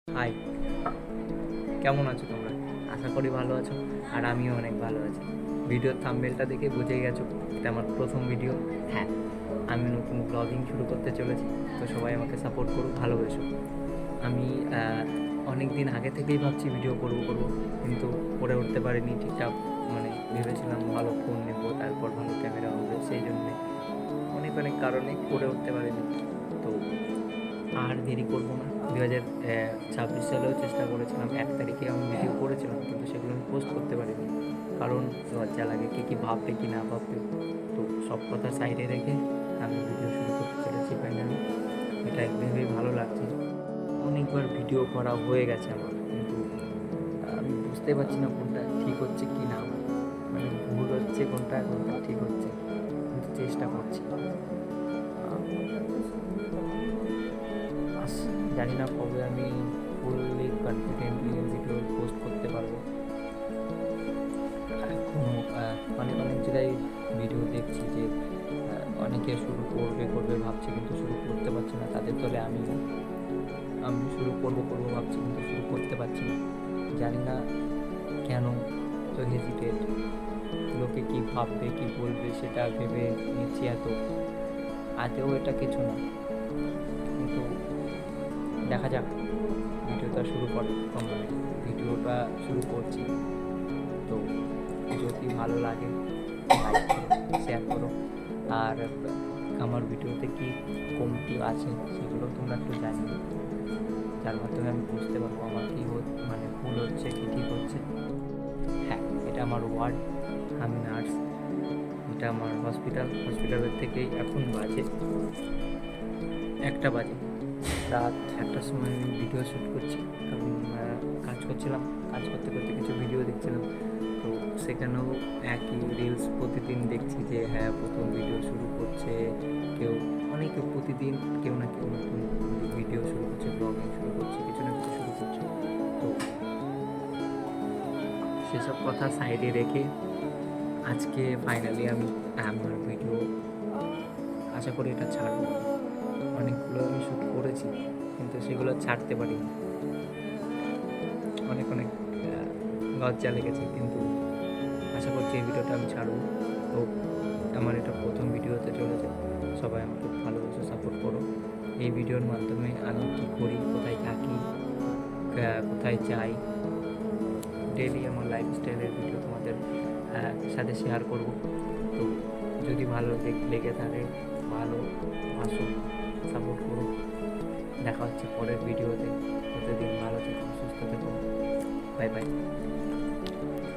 High, কেমন আছো তোমরা? আশা করি ভালো আছো। আর আমিও অনেক ভালো আছি। ভিডিওর থাম্বনেলটা দেখে বুঝেই গেছো এটা আমার প্রথম ভিডিও। হ্যাঁ, আমি নতুন ব্লগিং শুরু করতে চলেছি, তো সবাই আমাকে সাপোর্ট করো, ভালোবেসো। আমি অনেক দিন আগে থেকেই ভাবছি ভিডিও করব, কিন্তু করে উঠতে পারিনি ঠিকঠাক। মানে ভেবেছিলাম ভালো ফোন নেব, তারপর ভালো ক্যামেরা হবে, সেই জন্যে অনেক অনেক কারণে করে উঠতে পারিনি। তো আর দেরি করব না। 2026 সালেও চেষ্টা করেছিলাম, 1 তারিখে আমি ভিডিও করেছিলাম, কিন্তু সেগুলো আমি পোস্ট করতে পারিনি, কারণ লজ্জা লাগে, কে কী ভাববে কি না ভাববে। তো সব কথা সাইডে রেখে আমি ভিডিও শুরু করতে চলেছি ফাইনালি। এটা ভেবেই ভালো লাগছে। অনেকবার ভিডিও করা হয়ে গেছে আমার, কিন্তু আমি বুঝতে পারছি না কোনটা ঠিক হচ্ছে কি না। মানে ভুল হচ্ছে কোনটা, কোনটা ঠিক হচ্ছে, কিন্তু চেষ্টা করছি। জানি না কবে আমি ফুললি কনফিডেন্টলি ভিডিও পোস্ট করতে পারবো। এখনও অনেক অনেক জায়গায় ভিডিও দেখছি যে অনেকে শুরু করবে করবে ভাবছে, কিন্তু শুরু করতে পারছে না। তাদের দলে আমি শুরু করবো করবো ভাবছি, কিন্তু শুরু করতে পারছি না। জানি না কেন তো হেজিটেট। লোকে কী ভাববে কী বলবে সেটা ভেবে নিচ্ছি এত। আদৌ এটা কিছু না, কিন্তু দেখা যাক। ভিডিওটা শুরু কর, মানে ভিডিওটা শুরু করছি। তো যদি ভালো লাগে লাইক করো, শেয়ার করো। আর আমার ভিডিওতে কি কমতি আছে সেগুলো তোমরা একটু জানিও, যার মাধ্যমে আমি বুঝতে পারবো আমার কী মানে ভুল হচ্ছে কি ঠিক হচ্ছে। হ্যাঁ, এটা আমার ওয়ার্ড, আমি নার্স। এটা আমার হসপিটালের থেকেই এখন বাজে 1টা বাজে। রাত 1টার সময় আমি ভিডিও শ্যুট করছি, কারণ কাজ করছিলাম। কাজ করতে করতে কিছু ভিডিও দেখছিলাম, তো সেখানেও একই রিলস প্রতিদিন দেখছি যে হ্যাঁ, প্রথম ভিডিও শুরু করছে কেউ, অনেকে প্রতিদিন কেউ না কেউ নতুন ভিডিও শুরু করছে, ব্লগিং শুরু করছে, কিছু না কিছু শুরু করছে। তো সেসব কথা সাইডে রেখে আজকে ফাইনালি আমি আমার ভিডিও, আশা করি এটা ছাড়বো। অনেকগুলো আমি শ্যুট করেছি, কিন্তু সেগুলো ছাড়তে পারিনি। অনেক অনেক লজ্জা লেগেছে, কিন্তু আশা করছি এই ভিডিওটা আমি ছাড়বো। তো আমার এটা প্রথম ভিডিও হতে চলেছে। সবাই আমাকে ভালোবেসে সাপোর্ট করো। এই ভিডিওর মাধ্যমে আমি কী করি, কোথায় থাকি, কোথায় যাই, ডেইলি আমার লাইফস্টাইলের ভিডিও তোমাদের সাথে শেয়ার করব। তো যদি ভালো লেগে থাকে, ভালো আসো, সাপোর্ট করো। দেখা হচ্ছে পরের ভিডিওতে। প্রতিদিন ভালো থেকো, সুস্থ থেকো। Bye bye.